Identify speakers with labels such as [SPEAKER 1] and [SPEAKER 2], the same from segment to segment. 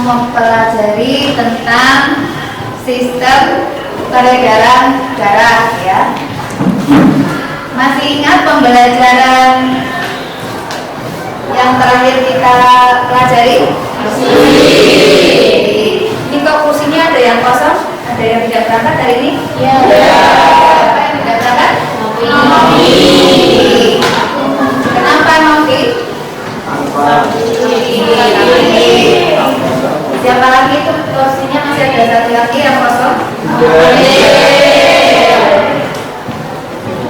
[SPEAKER 1] mempelajari tentang sistem peredaran darah ya. Masih ingat pembelajaran yang terakhir kita pelajari? Ini kok kursinya ada yang kosong? Ada yang tidak berangkat hari ini? Ya. Siapa yang tidak berangkat? Novi. Kenapa Novi? Siapa lagi itu kursinya masih ada satu lagi yang kosong?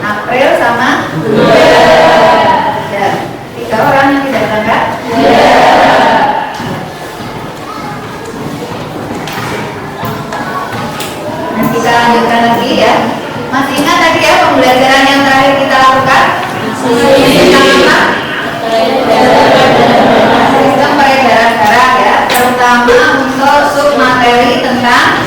[SPEAKER 1] April sama? Ya. 3 orang yang tidak berangkat? Nah, kita lanjutkan lagi ya. Masih ingat tadi ya pembelajaran yang terakhir kita lakukan? Tentang apa? Sistem peredaran darah ya, terutama untuk submateri tentang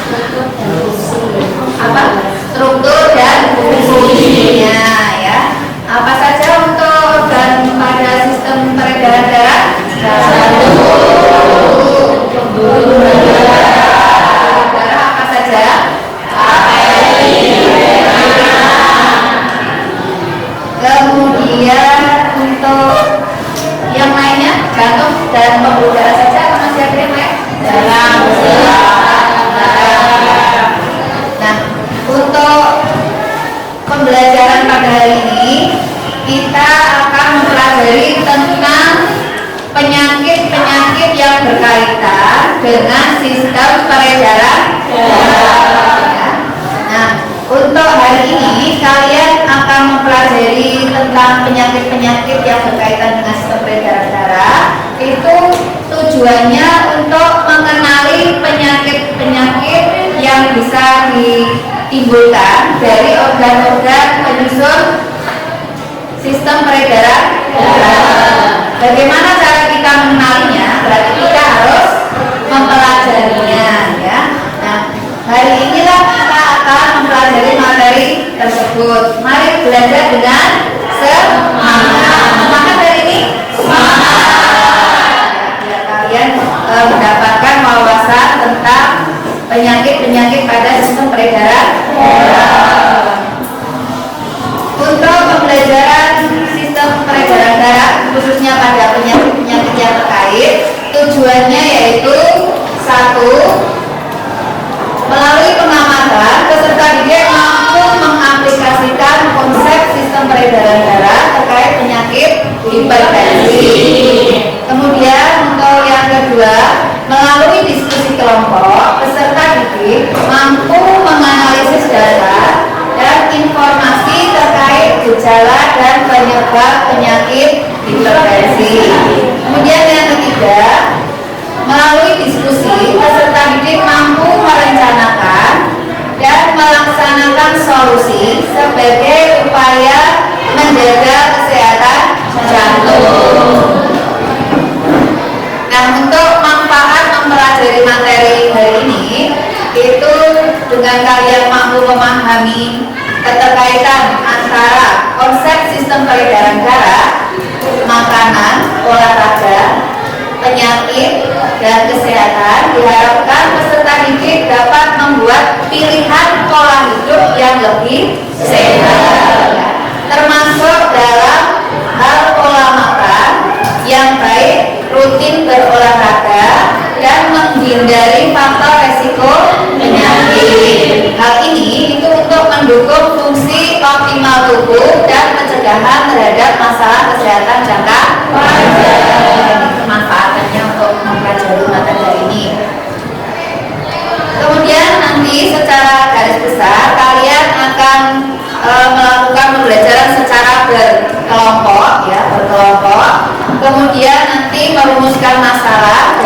[SPEAKER 1] apa? Struktur dan fungsinya ya. Apa saja untuk organ pada sistem peredaran darah? Darah apa saja? Kemudian untuk yang lainnya, jantung dan pembuluh darah saja atau masih ada yang lain? Nah, untuk pembelajaran pada hari ini kita akan mempelajari tentang penyakit-penyakit yang berkaitan dengan sistem peredaran darah. Nah, untuk hari ini kalian akan mempelajari tentang penyakit-penyakit yang berkaitan dengan sistem peredaran darah. Itu tujuannya untuk mengenali penyakit-penyakit yang bisa ditimbulkan dari organ-organ penyusun sistem peredaran darah. Bagaimana cara kita mengenalinya? Berarti kita harus mempelajarinya ya. Nah, hari inilah kita akan mempelajari materi tersebut. Mari belajar dengan semangat. Semangat hari ini? Semangat. Biar kalian mendapatkan wawasan tentang penyakit-penyakit pada sistem peredaran darah. Untuk pembelajaran sistem peredaran darah, khususnya pada penyakit-penyakit yang terkait, tujuannya yaitu 1. Melalui pengamatan, peserta didik mampu mengaplikasikan konsep sistem peredaran darah terkait penyakit hipertensi. Kemudian untuk yang kedua, melalui diskusi kelompok, peserta didik mampu menganalisis data dan informasi terkait gejala dan penyebab penyakit hipertensi. Kemudian yang ketiga, melalui diskusi, peserta didik mampu merencanakan dan melaksanakan solusi sebagai upaya menjaga kesehatan jantung. Nah, untuk manfaat mempelajari materi hari ini, itu dengan kalian mampu memahami keterkaitan antara konsep sistem peredaran darah, makanan, olahraga, penyakit, dan kesehatan. Diharapkan peserta didik dapat membuat pilihan pola hidup yang lebih sehat, termasuk dalam hal pola makan yang baik, rutin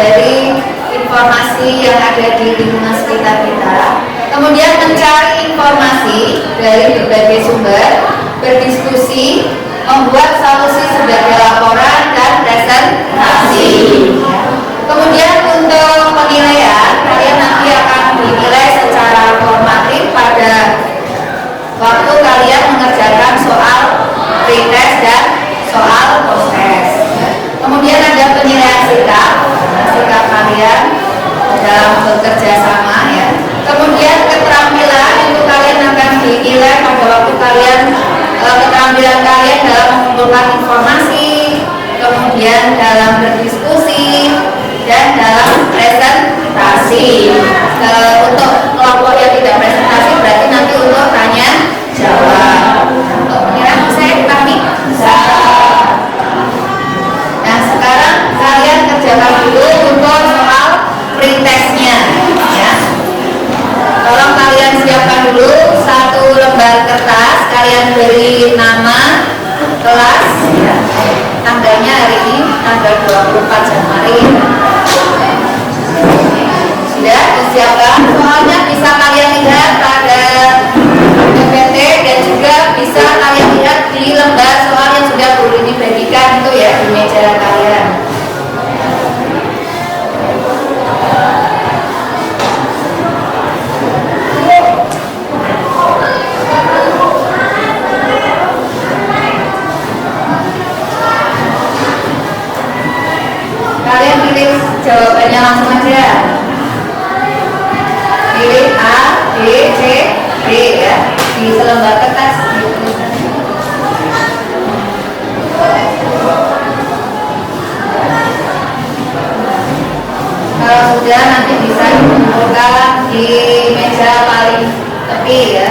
[SPEAKER 1] mempelajari informasi yang ada di lingkungan sekitar kita, kemudian mencari informasi dari berbagai sumber, berdiskusi, membuat solusi sebagai laporan dan presentasi. Kemudian untuk penilaian, kalian nanti akan dinilai secara formatif pada waktu kalian mengerjakan soal pretest dan soal post-test. Kemudian ada penilaian sikap kalian dalam bekerja sama ya. Kemudian keterampilan itu kalian akan dinilai pada waktu kalian keterampilan kalian dalam mengumpulkan informasi, kemudian dalam berdiskusi dan dalam presentasi. Untuk kelompok yang tidak presentasi berarti nanti untuk tanya jawab. Untuk penilaian saya dipahami? Bisa. Nah sekarang kalian kerjakan dulu untuk soal pretestnya ya. Tolong kalian siapkan dulu satu lembar kertas, kalian beri nama, kelas ya. Tanggalnya hari ini tanggal 24 Januari. Sudah disiapkan, soalnya bisa kalian lihat pada PPT dan juga bisa kalian lihat di lembar soal yang sudah boleh dibagikan itu ya di meja kalian. Kalian pilih jawabannya langsung aja. Pilih A, B, C, D ya di selembar kertas. Kalau sudah nanti bisa dikumpulkan di meja paling tepi ya.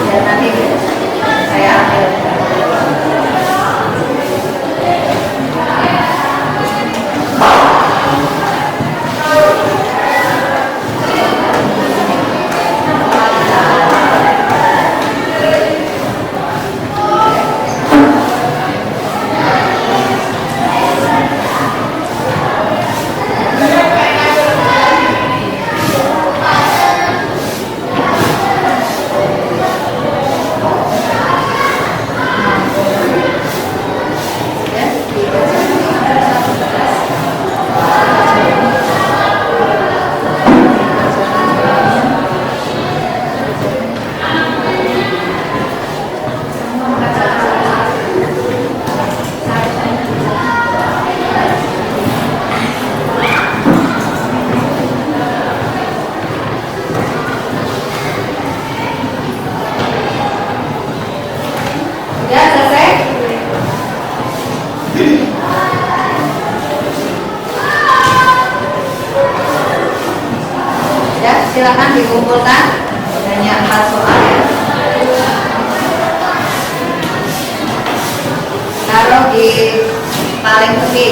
[SPEAKER 1] Dan nanti saya ambil. Silakan dikumpulkan, hanya 4 soal ya. Taruh di paling tepi.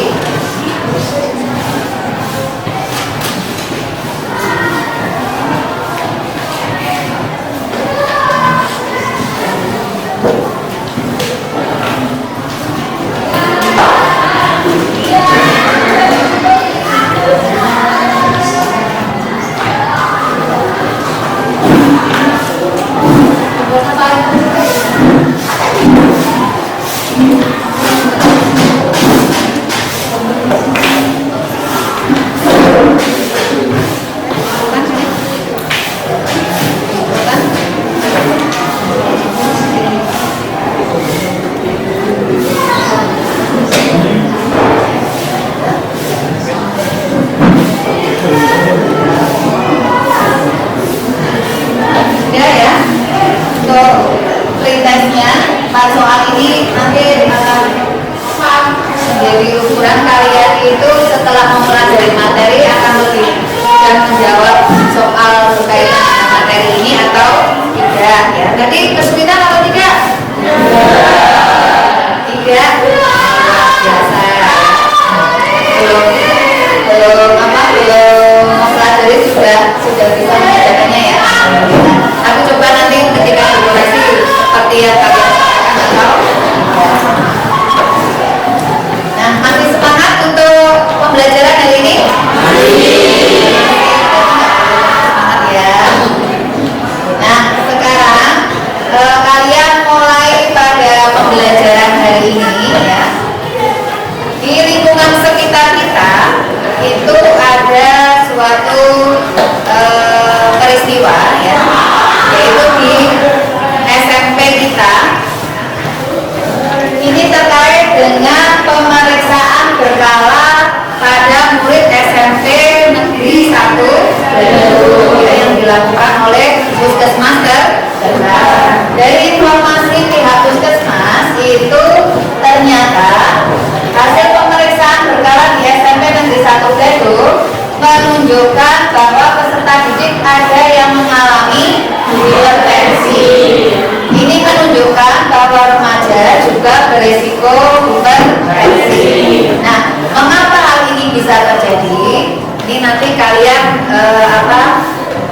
[SPEAKER 1] terjadi. Ini nanti kalian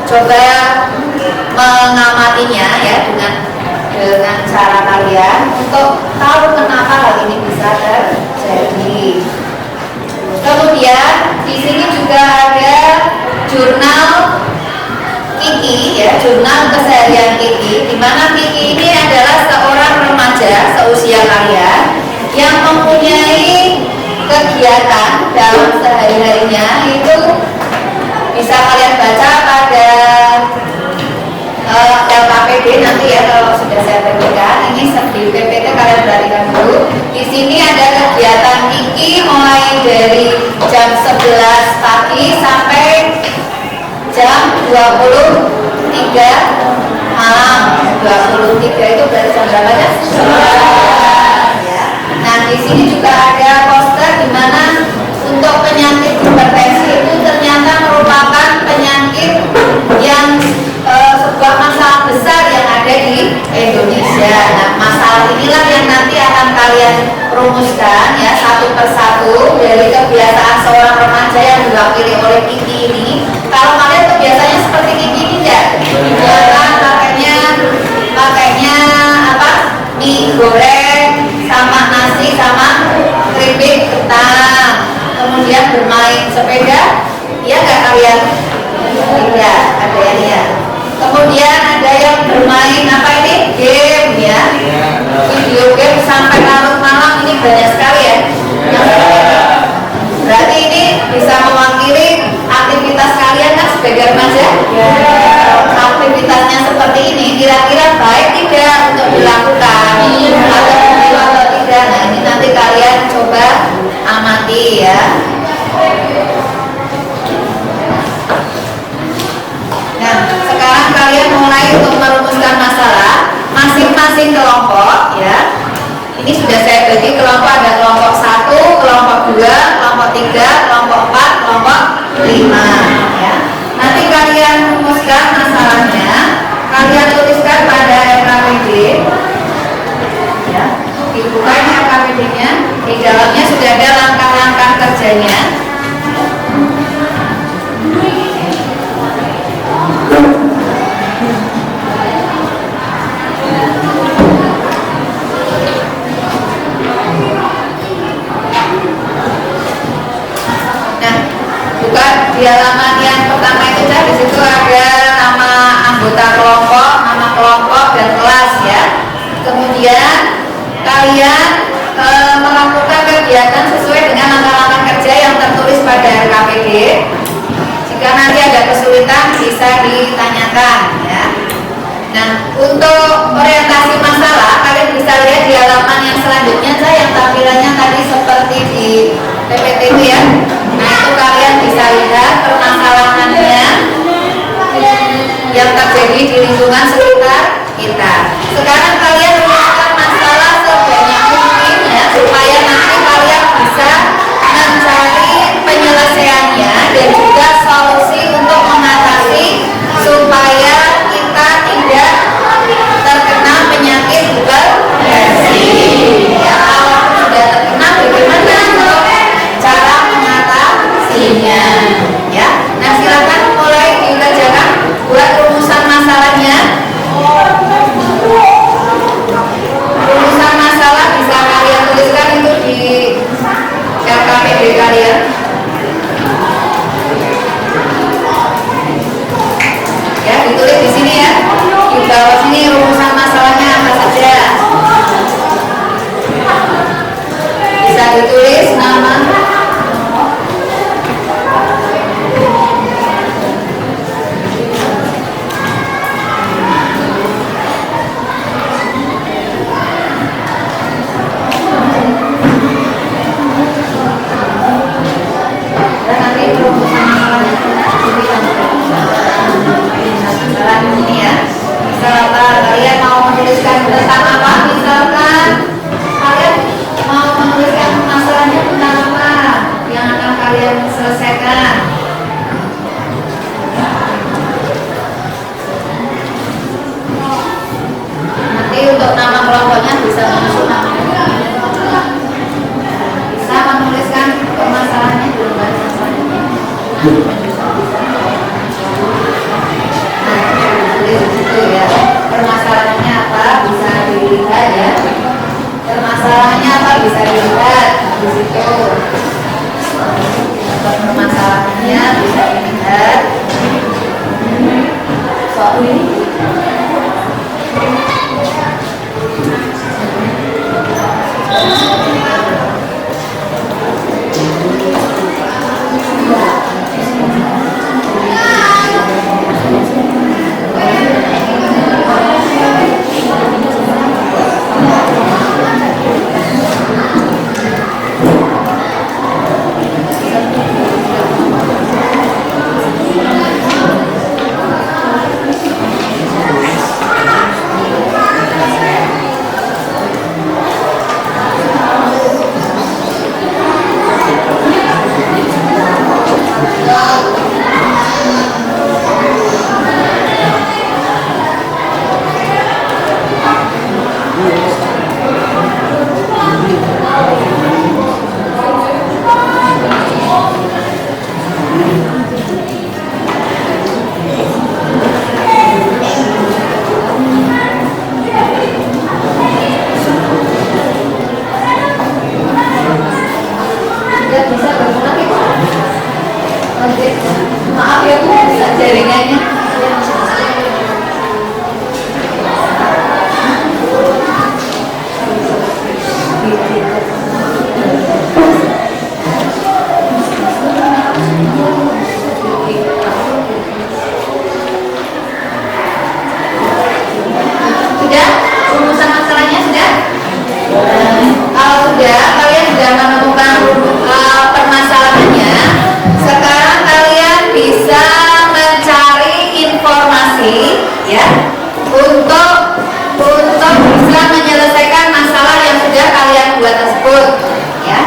[SPEAKER 1] coba mengamatinya ya dengan cara kalian untuk tahu kenapa hal ini bisa terjadi. Kemudian di sini juga ada jurnal Kiki ya, jurnal keseharian Kiki, di mana Kiki ini adalah seorang remaja seusia kalian yang mempunyai kegiatan dalam sehari-harinya itu bisa kalian baca pada LKPD nanti ya, kalau sudah saya berikan. Ini di PPT kalian perhatikan dulu. Di sini ada kegiatan Kiki mulai dari jam 11 pagi sampai jam 23 malam. 23 itu berarti jam berapa ya? Ya. Nah, di sini juga ada poster di mana untuk penyakit hipertensi itu ternyata merupakan penyakit yang sebuah masalah besar yang ada di Indonesia. Nah, masalah inilah yang nanti akan kalian rumuskan ya satu persatu dari kebiasaan seorang remaja yang diwakili oleh Kiki ini. Kalau kalian kebiasaannya seperti Kiki ini enggak? Jangan pakainya mie goreng sama nasi sama keripik kentang. Kemudian bermain sepeda, iya nggak kalian? Tidak, ada yang iya. Kemudian ada yang bermain game ya, video game sampai larut malam, ini banyak sekali ya. Berarti ini bisa mewakili aktivitas kalian kan sebagai remaja. Aktivitasnya seperti ini kira-kira baik tidak untuk dilakukan atau tidak. Nah, ini nanti kalian coba amati ya. Nah, sekarang kalian mulai untuk merumuskan masalah masing-masing kelompok ya. Ini sudah saya bagi kelompok, ada kelompok 1, kelompok 2, kelompok 3, kelompok 4, kelompok 5 ya. Nanti kalian rumuskan masalahnya, kalian tuliskan pada LKPD ya. Dibuka ini LKPD-nya, di dalamnya sudah ada langkah-langkah kerjanya. Di halaman yang pertama itu di situ ada nama anggota kelompok, nama kelompok dan kelas ya. Kemudian kalian melakukan kegiatan sesuai dengan langkah-langkah kerja yang tertulis pada LKPD. Jika nanti ada kesulitan bisa ditanyakan ya. Nah, untuk orientasi masalah kalian bisa lihat di halaman yang selanjutnya yang tampilannya tadi seperti di PPT itu ya. Nah, itu kalian bisa lihat permasalahannya yang terjadi di lingkungan sekitar kita. Sekarang kalian rumuskan masalah sebanyak mungkin ya, supaya nanti kalian bisa mencari penyelesaiannya dan juga solusi untuk mengatasi supaya kita tidak terkena penyakit hipertensi. Ya, kalau sudah terkena bagaimana cara mengatasi? Itu ya, permasalahannya apa bisa dilihat ya. Permasalahannya apa bisa dilihat di situ. Permasalahannya bisa dilihat. Soal ini. Maaf ya Bu, jaringannya. Sudah? Rumusan masalahnya sudah? Kalau sudah, kalian sudah menemukan permasalahannya. Sekarang kalian bisa mencari informasi ya untuk bisa menyelesaikan masalah yang sudah kalian buat tersebut ya.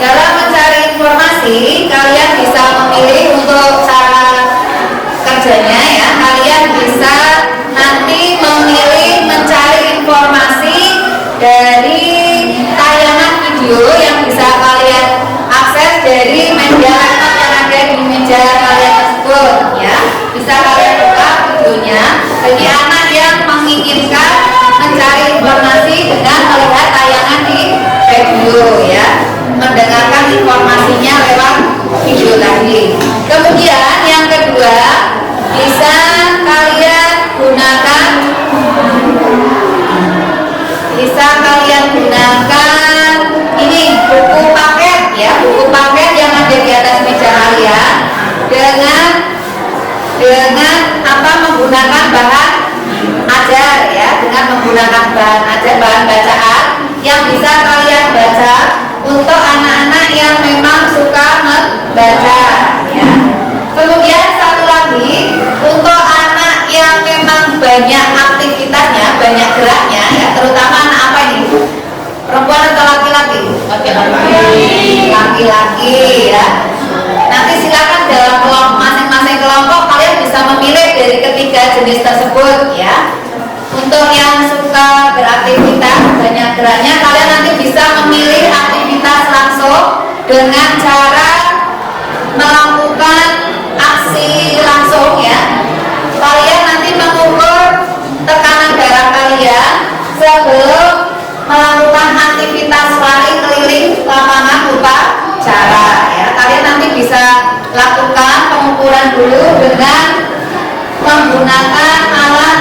[SPEAKER 1] Dalam mencari informasi kalian bisa memilih untuk cara kerjanya ya. Kalian bisa nanti memilih mencari informasi dari tayangan video yang bisa kalian akses dari media laptop yang ada di meja kalian tersebut ya. Bisa kalian buka videonya bagi anak yang menginginkan mencari informasi dengan melihat tayangan di video ya, mendengarkan informasinya lewat video tadi. Kemudian yang kedua, bisa kalian gunakan ini buku paket ya, buku paket yang ada di atas meja kalian dengan menggunakan bahan ajar ya, dengan menggunakan bahan bacaan yang bisa kalian baca untuk anak-anak yang memang suka membaca ya. Kemudian satu lagi untuk anak yang memang banyak aktivitasnya, banyak geraknya ya, terutama anak apa ini? Perempuan atau laki-laki? Laki-laki ya. Nanti silakan dalam masing-masing kelompok kalian bisa memilih dari ketiga jenis tersebut ya. Untuk yang suka beraktivitas banyak geraknya, kalian nanti bisa memilih aktivitas langsung dengan cara melakukan aksi langsung ya. Kalian nanti mengukur tekanan darah kalian sebelum melakukan aktivitas lari keliling lapangan upacara ya. Kalian nanti bisa lakukan pengukuran dulu dengan menggunakan alat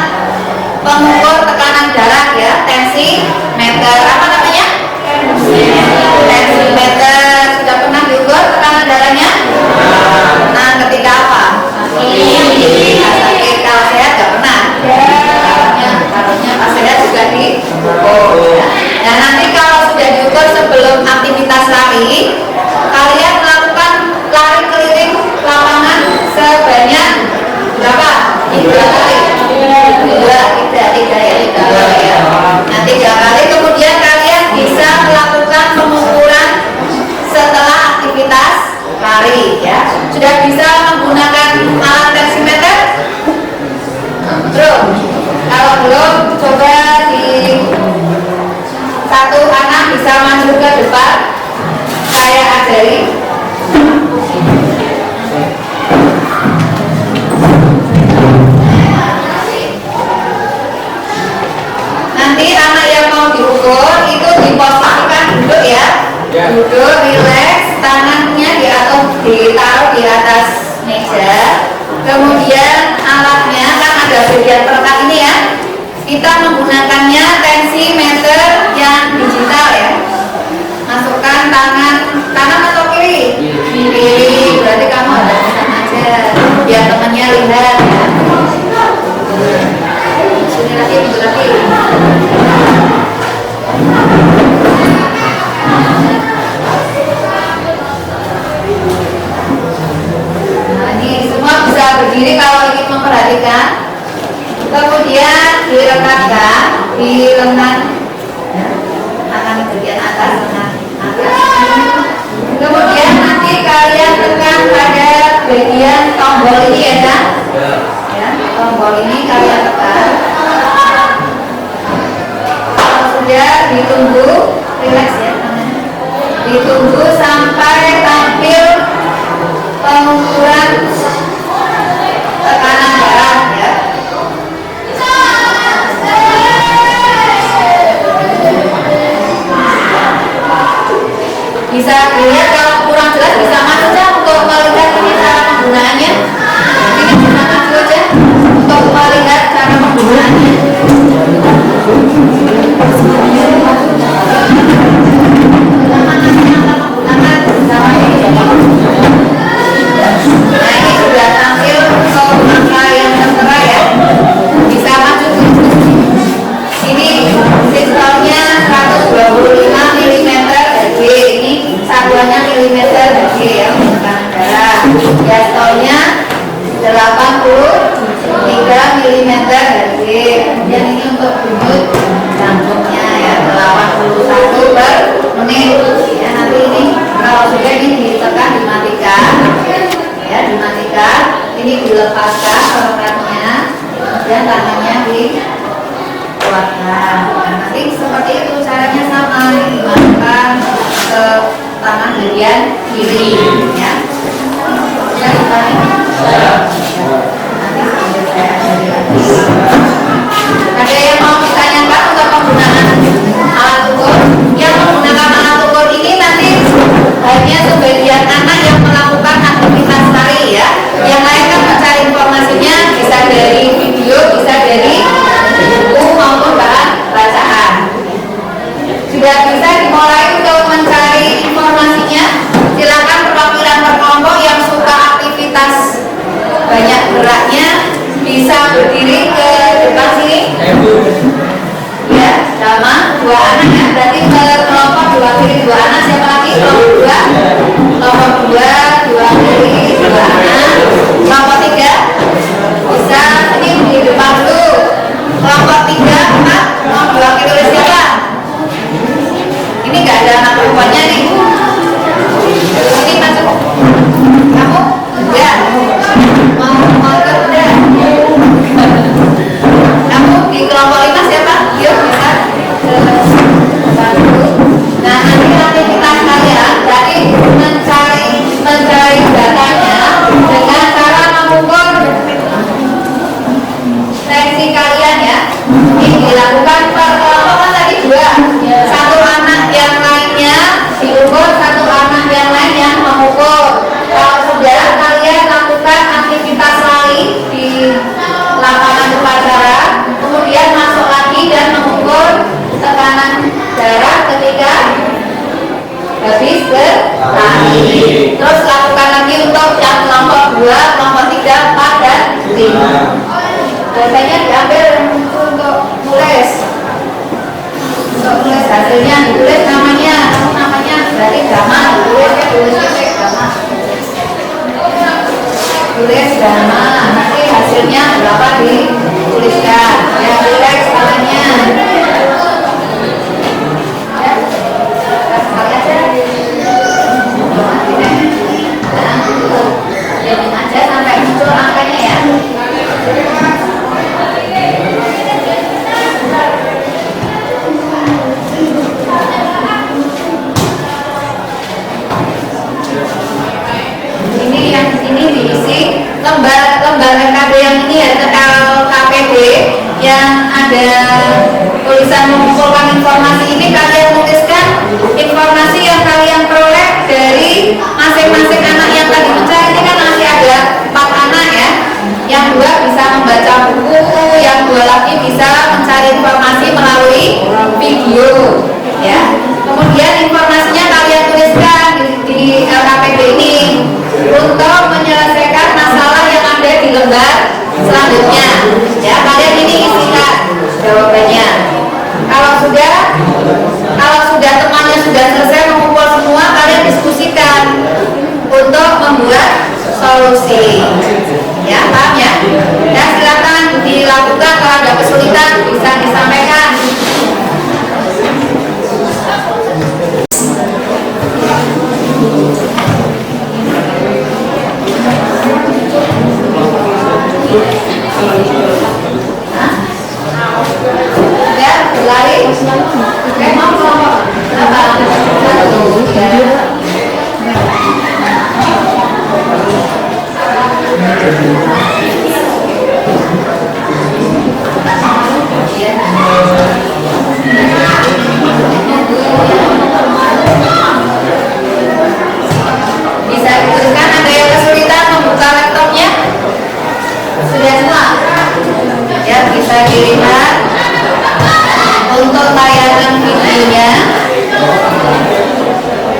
[SPEAKER 1] pengukur tekanan darah ya, tensimeter. Apa namanya? Tensimeter. Sudah pernah diukur tekanan darahnya? Nah, ketika apa? Sakit. Kalau sehat nggak pernah. Harusnya pas sehat juga diukur ya. Nah, nanti kalau sudah diukur sebelum aktivitas lari, kalian melakukan lari keliling lapangan sebanyak berapa? 3 kali. 3 ya. Nanti satu anak bisa maju ke depan, saya ajari. Nanti anak yang mau diukur itu diposisikan duduk ya, duduk, rileks, tangannya ditaruh di atas meja. Kemudian alatnya kan ada bagian perekat ini ya, kita menggunakannya tensimeter yang digital ya. Masukkan tangan atau kiri? Kiri, berarti kamu ada teman aja biar temannya lihat ya. Sini lagi, minggu lagi. Nah ini semua bisa berdiri kalau ingin memperhatikan. Kemudian direkatkan di lengan, tangan bagian atas, lengan atas. Kemudian nanti kalian tekan pada bagian tombol ini ya kan? Ya, tombol ini kalian tekan. Kalau sudah ditunggu, relax ya tangannya. Ditunggu sampai tampil pengukuran tekanan darah ya. Bisa dilihat, kalau kurang jelas bisa maju aja untuk melihat ini cara penggunaannya. Ini bisa maju aja untuk melihat cara penggunaannya. Nah ini sudah tampil untuk angka yang tertera ya. Bisa maju. Ini pistolnya 125 mm Hg, ini satuannya milimeter Hg ya, tekanan darah. Diastolnya 83 mm Hg. Kemudian ini untuk denyut jantungnya ya, 81 per menit ya. Nanti ini kalau sudah ini ditekan, dimatikan ya, dimatikan. Ini dilepaskan perekatnya, kemudian tangannya dikeluarkan. Nah, nanti seperti itu caranya sama, dimasukkan ke tangan bagian kiri ya. Ya, nanti sambil saya ajari lagi. Ada yang mau ditanyakan untuk penggunaan alat ukur? Yang menggunakan alat ukur ini nanti hanya sebagian anak yang melakukan aktivitas tari ya. Yang lain kan mencari informasinya bisa dari video, bisa dari buku maupun bahan bacaan. Sudah bisa dimulai untuk mencari informasinya. Silakan perwakilan berkelompok yang suka aktivitas banyak geraknya bisa berdiri ke depan sini. Ya, sama dua anak ya. Berarti kelompok diwakili dua anak. Siapa lagi? Kelompok dua kiri, dua anak. Kelompok tiga bisa ini di depan dulu. Kelompok tiga, empat mau diwakili oleh siapa? Ini nggak ada anak perempuannya nih. Ini masuk. Kamu? Ya. Mau ke udah. Kamu di kelompok 5 siapa? Yuk bisa. Nah nanti aktivitas kalian dari mencari datanya dengan cara mengukur tensi kalian ya. Ini dilakukan per kelompok kan tadi 2. Satu anak yang lainnya ada tulisan mengumpulkan informasi ini, kalian tuliskan informasi yang kalian peroleh dari masing-masing anak yang tadi mencari. Ini kan masih ada 4 anak ya, yang 2 bisa membaca buku, yang 2 lagi bisa mencari informasi melalui video ya. Kemudian informasinya kalian tuliskan di LKPD ini untuk menyelesaikan masalah yang ada di lembar selanjutnya ya. Kalian ini isikan jawabannya. Kalau sudah temannya sudah selesai mengumpul semua, kalian diskusikan untuk membuat solusi ya, paham ya? Ya, silakan dilakukan. Kalau ada kesulitan bisa disampaikan. Ya, berlari. Oke, mau apa? Bisa dituliskan. Ada yang kesulitan membuka laptopnya? Sudah semua? Ya, bisa dilihat untuk tayangan videonya.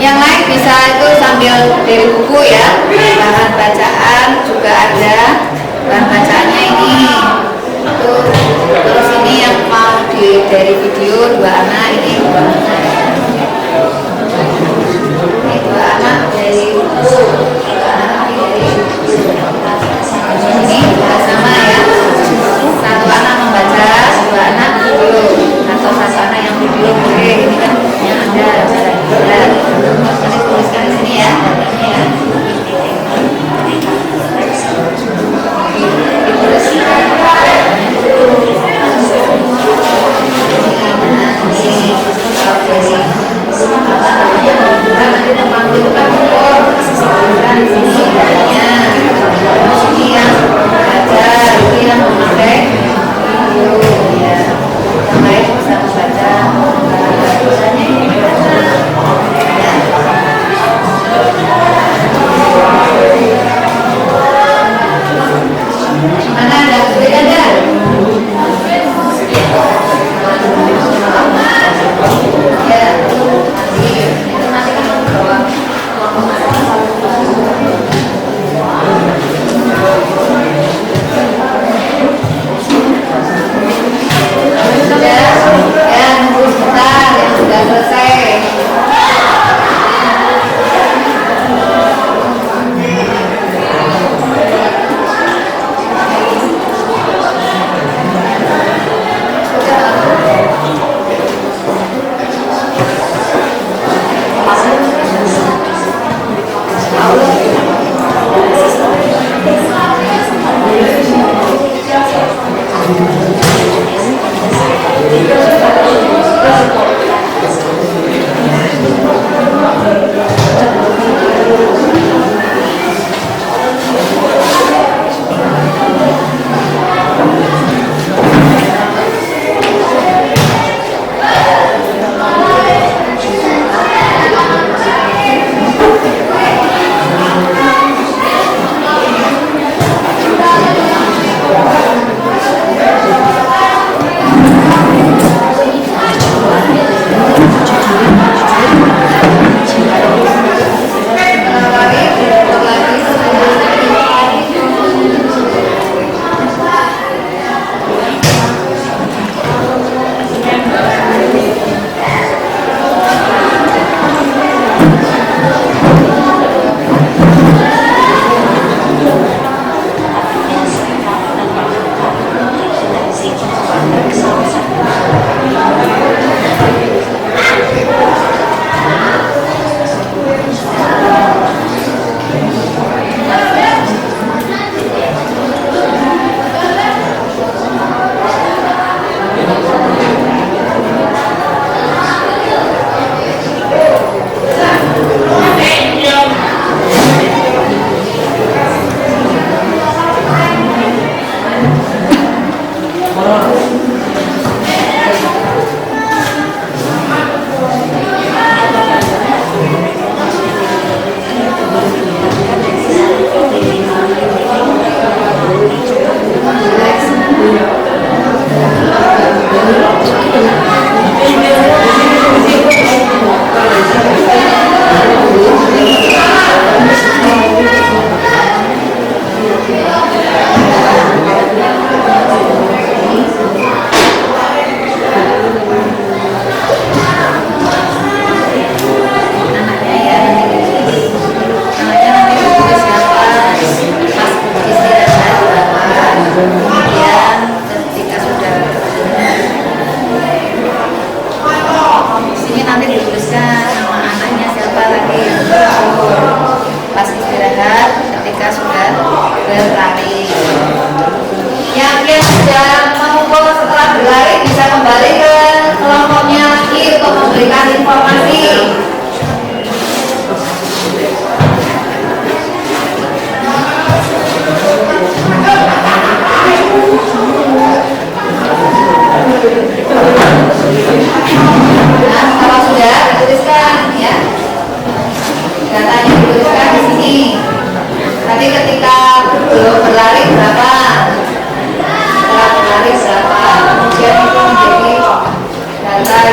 [SPEAKER 1] Yang lain bisa itu sambil dari buku ya. Bahan bacaan juga ada, bahan bacaannya ini. Terus ini yang mau dari video 2 anak, ini 2 anak. Ini 2 anak dari buku, 2 anak dari ini juga sama ya. 1 anak membaca, 2 anak video, atau 1 anak yang video boleh. Ini kan yang ada. Ini tuliskan di sini ya. Yang lain bisa membaca.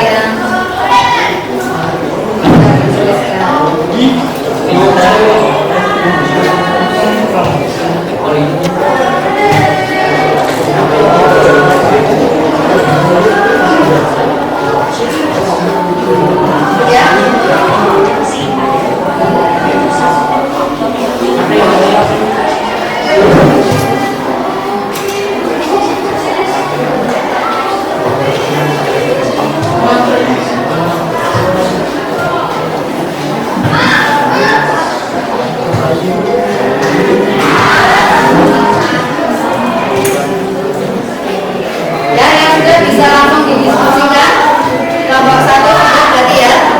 [SPEAKER 1] yang dituliskan. Ya, yang sudah bisa langsung didiskusikan. Kelompok 1 sudah berarti ya.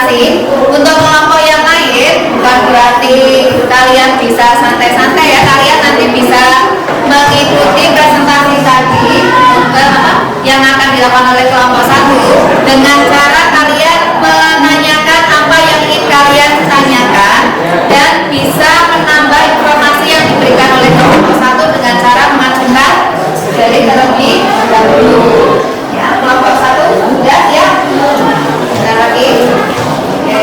[SPEAKER 1] masing-masing. Untuk kelompok yang lain bukan berarti kalian bisa santai-santai ya, kalian nanti bisa mengikuti presentasi tadi yang akan dilakukan oleh kelompok 1 dengan cara kalian menanyakan apa yang ingin kalian tanyakan dan bisa menambah informasi yang diberikan oleh kelompok 1 dengan cara mengajukan dari terlebih dahulu. Ya, kelompok 1 sudah ya. Bentar lagi. Oke.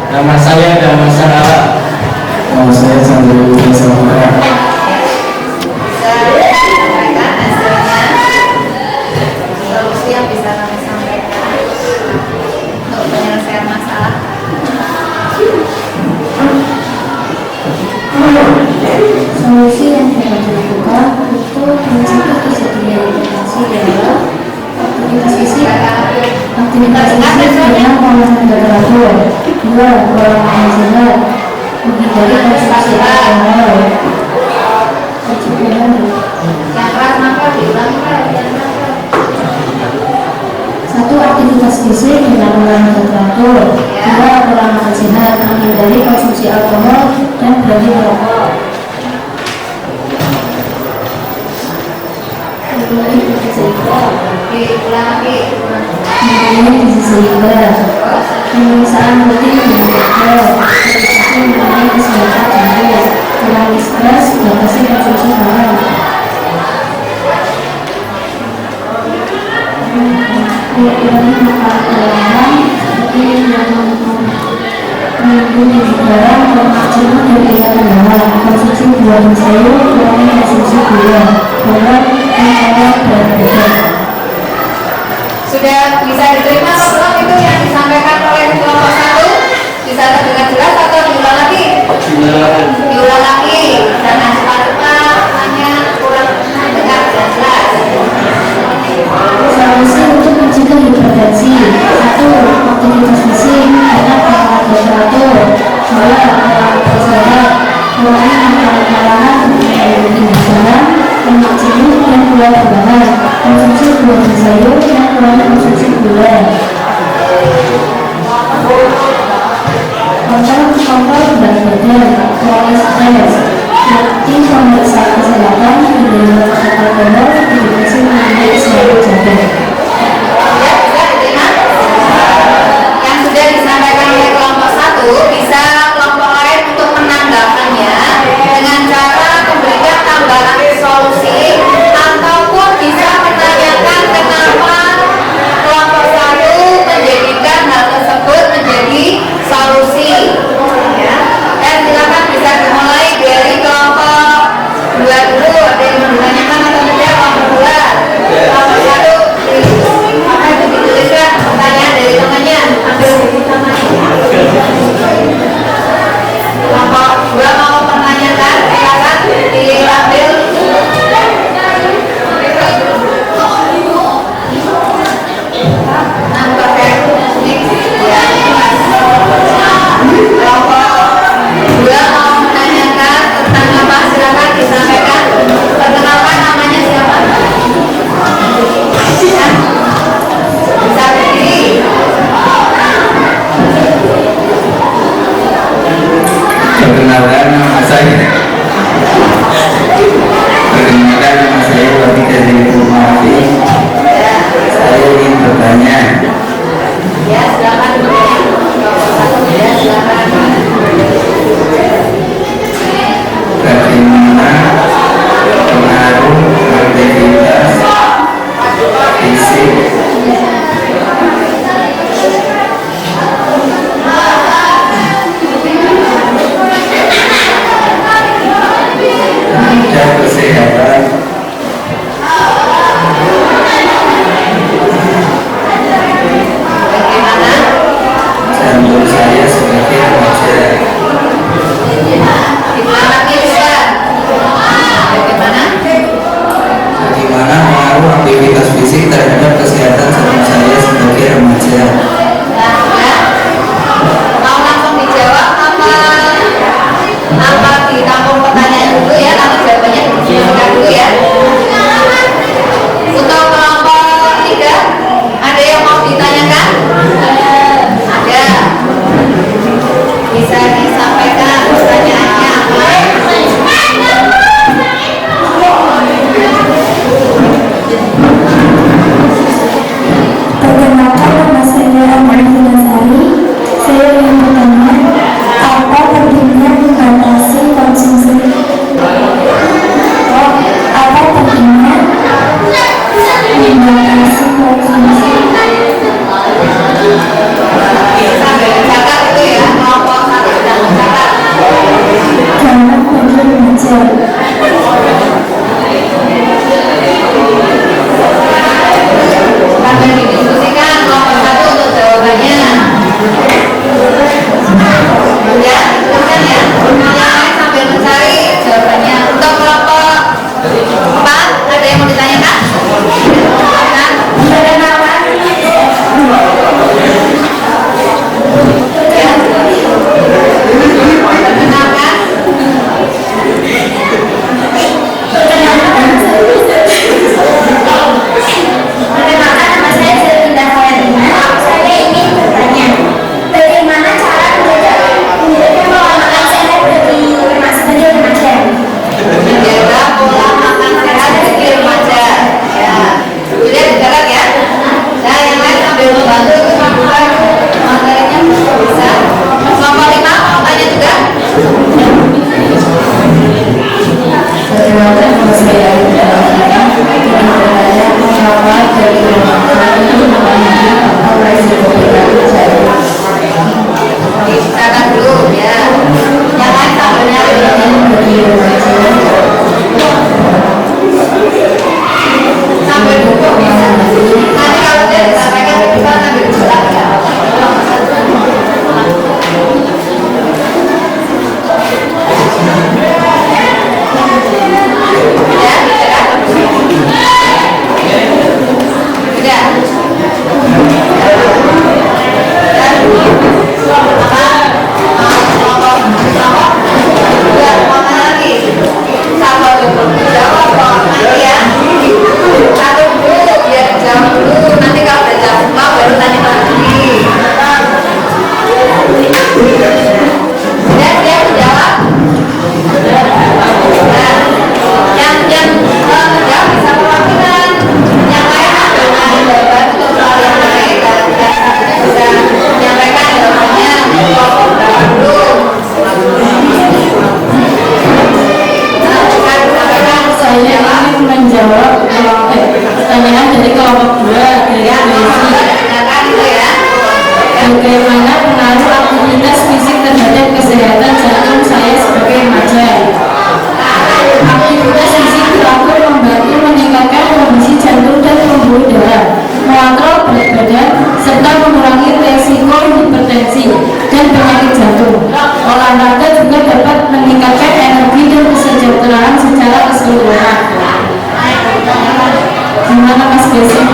[SPEAKER 2] Nama saya Dama Sarah. Nama saya Chandra Wisnuwardana.
[SPEAKER 1] Bisa sampaikan hasilnya, solusi yang bisa kami sampaikan untuk penyelesaian masalah.
[SPEAKER 3] Solusi yang dapat dilakukan untuk mencapai tersedia informasi adalah aktivitas fisik dengan pengurangan temperatur, 2. Pengurangan sinar, menghindari konsumsi alkohol,
[SPEAKER 1] Yang keras maka diulangi kan?
[SPEAKER 3] 1. Aktivitas fisik dengan pengurangan temperatur, 2. Pengurangan sinar, menghindari konsumsi alkohol dan berhenti merokok. Gizi seimbang, pemeriksaan rutin dengan dokter, edukasi mengenai kesehatan jantung, kurangi stres, batasi konsumsi garam. Kurangi makanan olahan seperti yang mengandung gizi garam, lemak jenuh dan ikan tambahan, konsumsi buah dan sayur, kurangi konsumsi gula, garam, dan berat badan.
[SPEAKER 1] Sudah bisa diterima atau belum itu yang disampaikan oleh kelompok 1? Bisa terdengar jelas atau diulang lagi? Diulang lagi, jangan cepat-cepat, hanya kurang dengar jelas.
[SPEAKER 3] Solusi untuk mencegah daging sayur yang kurang konsumsi gula. Kontrol berat badan, kurangi stres, rutin pemeriksaan kesehatan, hindari makan alkohol, edukasi mengenai kesehatan jantung.
[SPEAKER 1] Ya, bisa diterima. Yang sudah disampaikan oleh kelompok 1 bisa kelompok lain untuk menambahkannya dengan cara memberikan tambahan solusi ataupun bisa menanyakan kenapa kelompok 1 menjadikan hal tersebut menjadi solusi. Ya. Dan silakan bisa dimulai dari kelompok 2 dulu. Ada yang mau ditanyakan atau tidak? Kelompok 2, kelompok 1.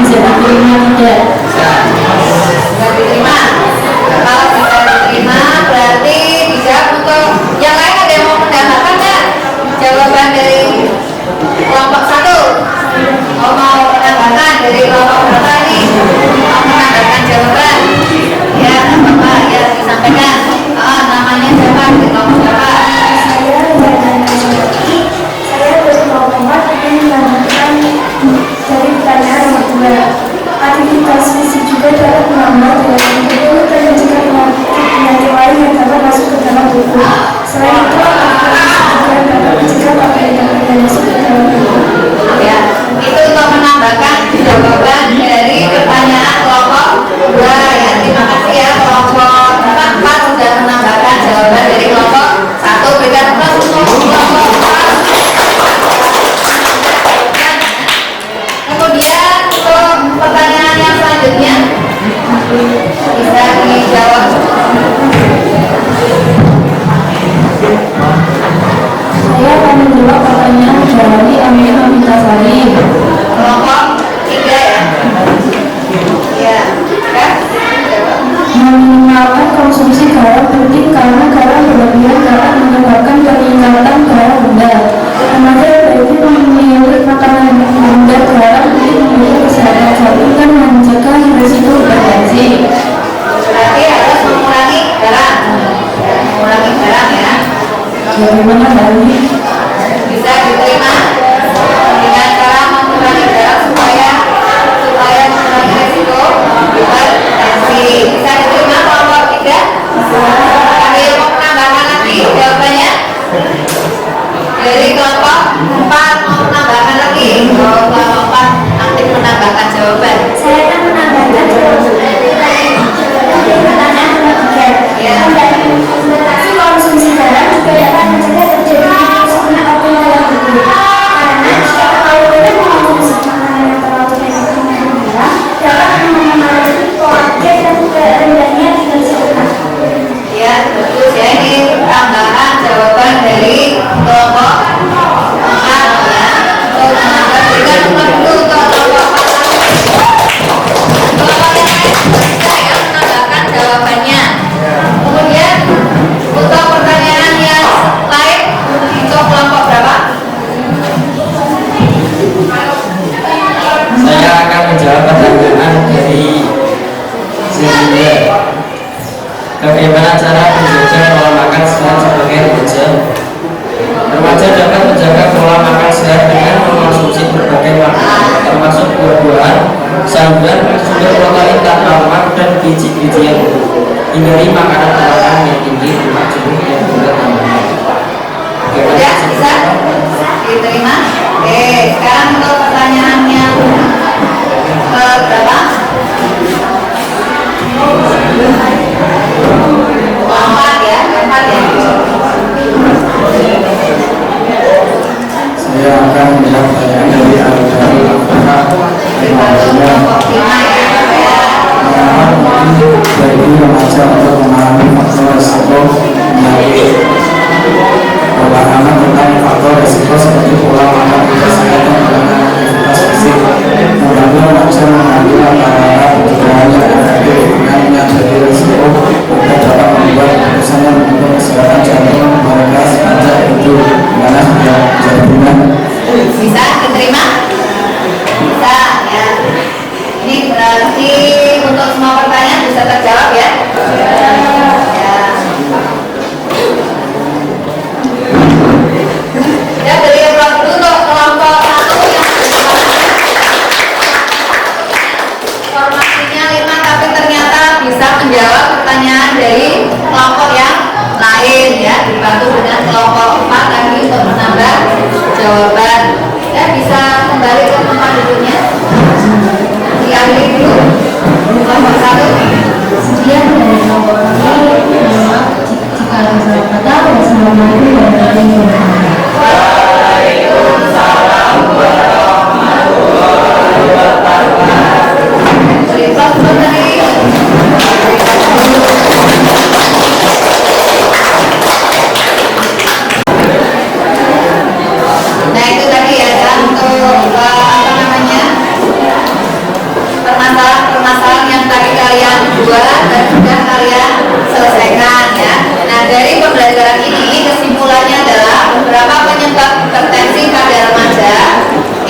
[SPEAKER 3] bisa diterima tidak?
[SPEAKER 1] Bisa diterima. Kalau bisa diterima berarti bisa untuk yang lain ada yang mau menambahkan nggak? Jawaban dari kelompok 1. Oh, mau menambahkan dari kelompok berapa ini? Mau menambahkan jawaban? Ya, apa ya disampaikan. Namanya siapa dari kelompok berapa?
[SPEAKER 3] Saya berkelompok ingin menambahkan dari pertanyaan nomor 2. Aktivitas fisik juga dapat menghambat dengan tubuh dan mencegah penyakit lain yang dapat masuk ke dalam tubuh. Selain itu, aktivitas fisik juga dapat mencegah penyakit yang masuk ke dalam tubuh.
[SPEAKER 1] Ya, itu untuk menambahkan jawaban dari pertanyaan kelompok 2 ya. Terima kasih ya kelompok 4 sudah menambahkan jawaban dari kelompok 1. Berikan aplaus untuk kelompok 4. Kemudian untuk pertanyaan yang selanjutnya bisa dijawab.
[SPEAKER 3] Saya akan menjawab pertanyaan dari Amin Amintasari.
[SPEAKER 1] Kelompok 3 ya. Ya, kan?
[SPEAKER 3] Meminimalkan konsumsi garam penting karena garam berlebihan dapat menyebabkan peningkatan darah rendah. Remaja baiknya memilih makanan yang rendah garam untuk menjaga kesehatan jantung dan mencegah risiko hipertensi.
[SPEAKER 1] Berarti harus mengurangi garam. Ya, mengurangi garam ya.
[SPEAKER 3] Bagaimana Dani?
[SPEAKER 1] Bisa diterima dengan cara mengurangi garam supaya mengurangi risiko hipertensi. Bisa diterima kelompok 3? Ada yang mau menambahkan lagi jawabannya? Dari kelompok 4 mau menambahkan lagi? Oh, kelompok 4 aktif menambahkan jawaban.
[SPEAKER 3] Saya akan menambahkan pertanyaan nomor 3.
[SPEAKER 1] Ya.
[SPEAKER 3] Membatasi konsumsi garam juga dapat mencegah terjadinya penyakit apel dalam tubuh. Karena jika kalau kita mengonsumsi makanan yang terlalu banyak mengandung garam, dapat memengaruhi pola dan rendahnya tingkat sehat.
[SPEAKER 1] Ya, bagus ya. Ini tambahan jawaban dari kelompok 4 ya. Untuk menambah berikan nomor dulu untuk kelompok 4. Kelompok yang lain bisa ya menambahkan jawabannya. Kemudian untuk pertanyaan yang lain untuk kelompok berapa?
[SPEAKER 2] Saya akan menjawab pertanyaan dari sumber. Bagaimana cara menjaga pola makan sehat sebagai remaja? Remaja dapat menjaga pola makan sehat dengan mengonsumsi berbagai makanan, termasuk buah-buahan, sayuran, sumber protein tanpa lemak dan biji-bijian. Hindari makanan yang tinggi lemak jenuh dan gula tambahan.
[SPEAKER 1] Ya, bisa diterima. Oke, sekarang untuk pertanyaan yang berapa? Keempat ya, keempat ya.
[SPEAKER 2] Saya akan menjawab pertanyaan dari Al-Dari
[SPEAKER 1] Dibantu kelompok 5 ya.
[SPEAKER 2] bagi remaja untuk mengalami faktor resiko penyakit. Pemahaman tentang faktor resiko seperti pola makan tidak sehat dan melakukan aktivitas fisik membantu remaja mengambil langkah-langkah pencegahan yang efektif dengan menyadari resiko dan dapat membuat keputusan yang menentukan kesehatan jantung mereka sepanjang hidup. Mana yang jawaban?
[SPEAKER 1] Bisa diterima? Bisa ya. Ini berarti untuk semua pertanyaan bisa terjawab ya. Ya. Ya, dari kelompok dulu untuk kelompok 1 yang informasinya 5 tapi ternyata bisa menjawab pertanyaan dari kelompok yang lain ya, dibantu dengan kelompok 4 tadi untuk menambah jawaban. Ya, bisa kembali ke tempat duduknya. Diambil dulu kelompok 1.
[SPEAKER 3] Sekian dari kelompok kami. Jika ada salah kata, wassalamualaikum warahmatullahi wabarakatuh.
[SPEAKER 1] Nah, itu tadi ya untuk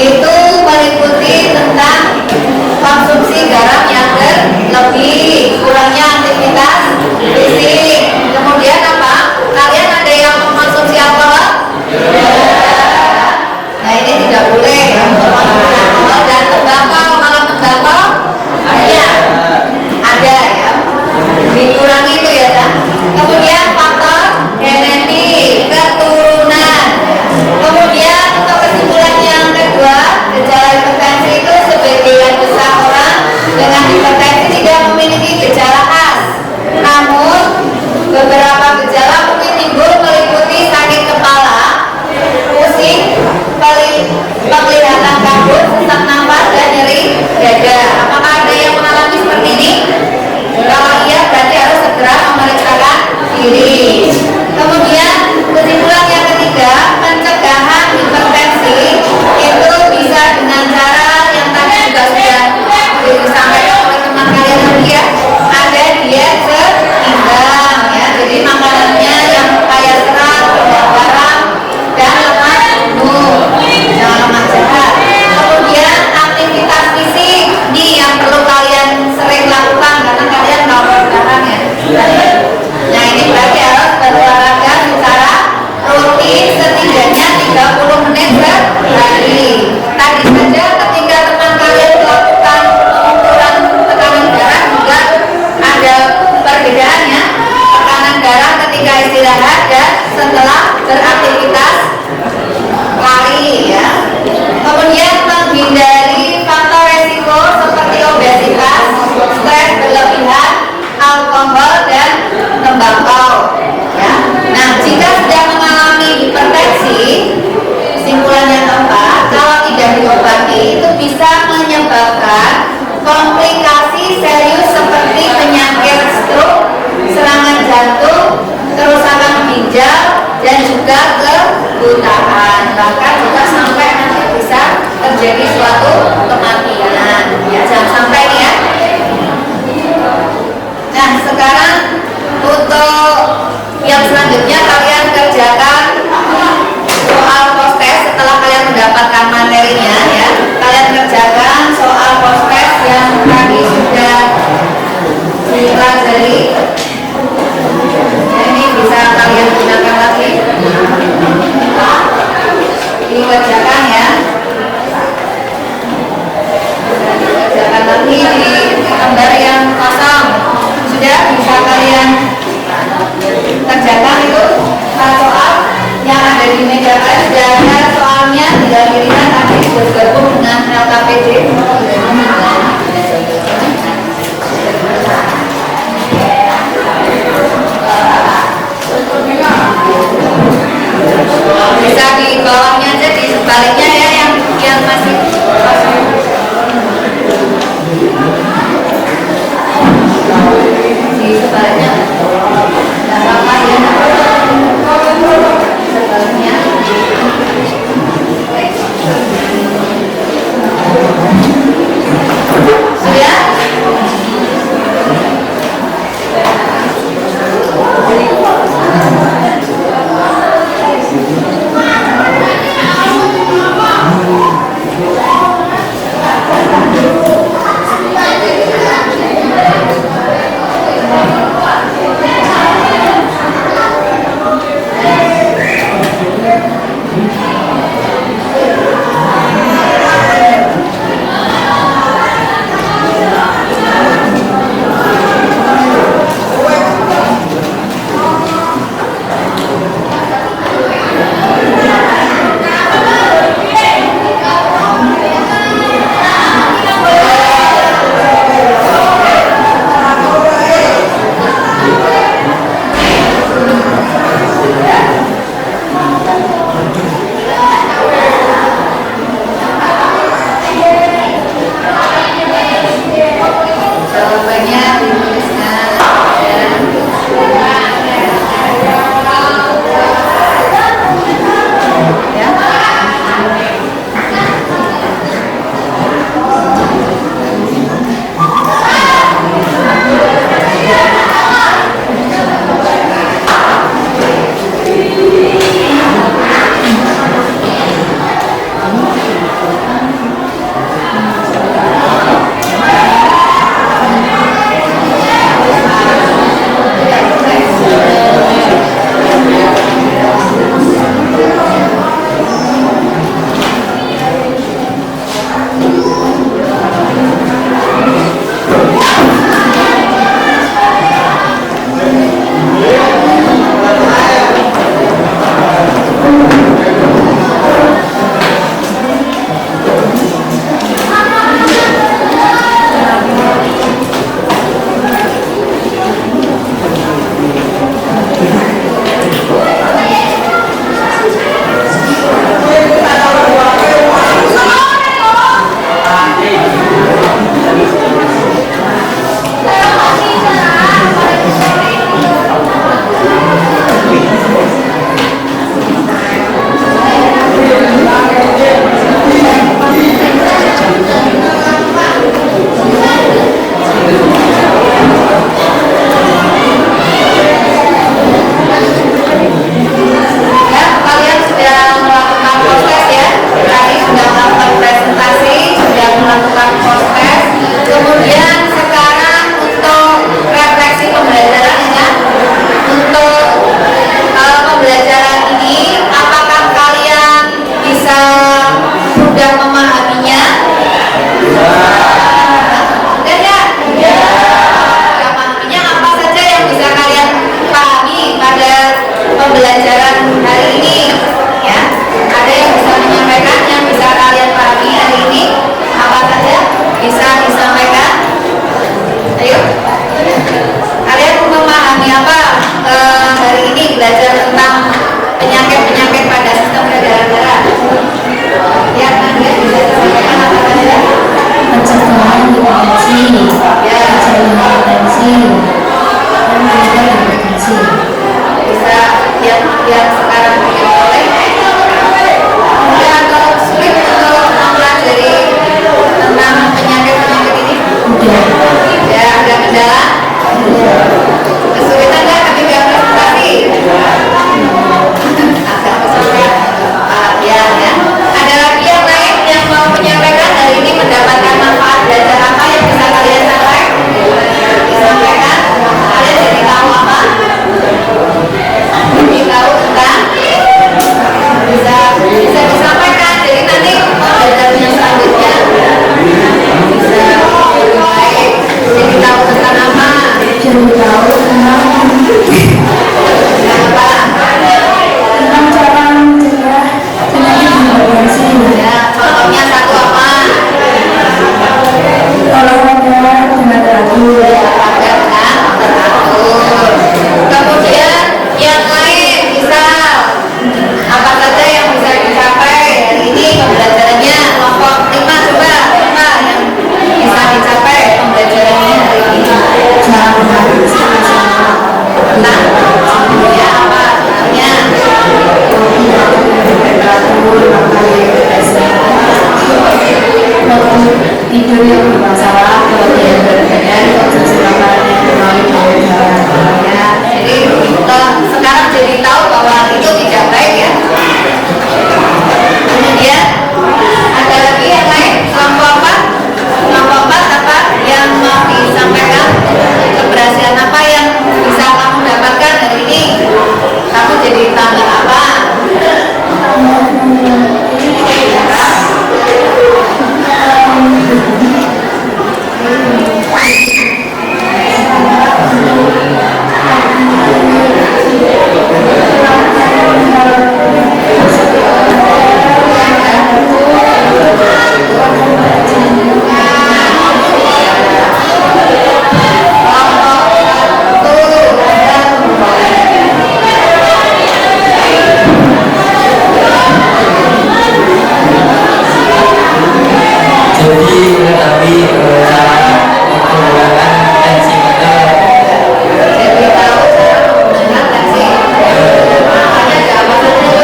[SPEAKER 1] itu meliputi tentang konsumsi garam yang berlebih, kurangnya aktivitas fisik. Kemudian apa? Kalian ada yang mengkonsumsi alkohol? Nah ini tidak boleh ya, mengkonsumsi alkohol dan tembakau. Kalau tembakau ada ya, dikurangi itu ya kan. Kemudian faktor genetik, keturunan. Kemudian untuk kesimpulan yang kedua, gejala hipertensi itu sebagian besar orang dengan hipertensi tidak memiliki gejala khas. Namun beberapa gejala mungkin timbul meliputi sakit kepala, pusing, penglihatan kabut, sesak nafas, dan nyeri dada. Apakah ada yang mengalami seperti ini? Kalau iya berarti harus segera memeriksakan diri. Kemudian kesimpulan yang ketiga, pencegahan hipertensi itu bisa dengan cara yang tadi juga sudah disampaikan oleh teman kalian tadi ya, ada diet seimbang ya, jadi makanannya yang kaya serat, garam, dan lemak jenuh, jangan lemak jahat. Kemudian aktivitas fisik ini yang perlu kalian sering lakukan karena kalian kalau sekarang ya. Nah ini berarti harus berolahraga secara rutin setidaknya 30 menit sehari. Tadi saja ketika teman kalian melakukan pengukuran tekanan darah juga ada perbedaannya. Tekanan darah ketika istirahat dan setelah beraktivitas lari ya. Kemudian menghindari faktor resiko seperti obesitas, stres berlebihan, alkohol, dan tembakau ya. Nah jika sudah mengalami hipertensi, kesimpulan yang keempat, kalau tidak diobati itu bisa menyebabkan komplikasi serius seperti penyakit stroke, serangan jantung, kerusakan ginjal, dan juga kebutaan, bahkan juga sampai nanti bisa terjadi suatu kematian ya, jangan sampai nih ya. Nah sekarang untuk yang selanjutnya kalian kerjakan soal post test setelah kalian mendapatkan materinya ya. Kalian kerjakan soal post test yang tadi sudah dipelajari. Ini bisa kalian gunakan lagi, dikerjakan ya, dikerjakan lagi di lembar yang kosong. Sudah bisa kalian kerjakan itu soal yang ada di meja kalian. Sudah ada soalnya, tinggal dilihat nanti bergabung dengan LKPD. Ya,
[SPEAKER 3] hipertensi, dan juga hipertensi.
[SPEAKER 1] bisa yang sekarang oleh mudah atau sulit untuk mempelajari tentang penyakit ini? Ya, ada kendala? Kesulitan nggak ketika presentasi? Agak kesulitan. Ya. Ada lagi yang lain yang mau menyampaikan hari ini mendapatkan manfaat belajar apa yang bisa kalian disampaikan? Kalian jadi tahu apa? Jadi tahu tentang bisa disampaikan. Jadi nanti pembelajaran selanjutnya bisa lebih baik. Jadi tahu tentang apa?
[SPEAKER 3] Jadi tahu tentang
[SPEAKER 1] Apa?
[SPEAKER 3] cara mencegah penyakit hipertensi,
[SPEAKER 1] Ya, contohnya satu apa?
[SPEAKER 3] olahraga dengan teratur.
[SPEAKER 1] Olahraga dengan teratur. Kemudian yang lain misal apa saja yang bisa dicapai hari ini pembelajarannya kelompok 5 coba apa yang bisa dicapai pembelajarannya hari ini?
[SPEAKER 3] Cara mengatasi masalah
[SPEAKER 1] Tentang ya apa contohnya?
[SPEAKER 3] teratur, makan waktu tidur yang bermasalah, kemudian berbadan, konsumsi makanan yang melalui pembelajaran.
[SPEAKER 1] Ya, jadi sekarang jadi tahu bahwa itu tidak baik ya. Kemudian ada lagi yang lain kelompok 4 apa yang mau disampaikan, keberhasilan apa yang bisa kamu dapatkan hari ini, kamu jadi tambah apa?
[SPEAKER 2] Jadi mengetahui cara menggunakan tensiometer,
[SPEAKER 1] Jadi tahu cara menggunakan tensi. Makanya ada apa saja?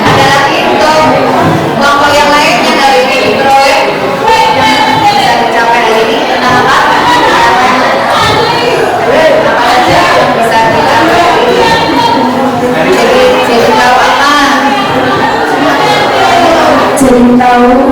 [SPEAKER 1] Ada lagi untuk kelompok yang lain yang hari ini diperoleh yang bisa dicapai hari ini tentang apa? Apa saja yang bisa dicapai hari ini? Jadi tahu apa?
[SPEAKER 3] Jadi tahu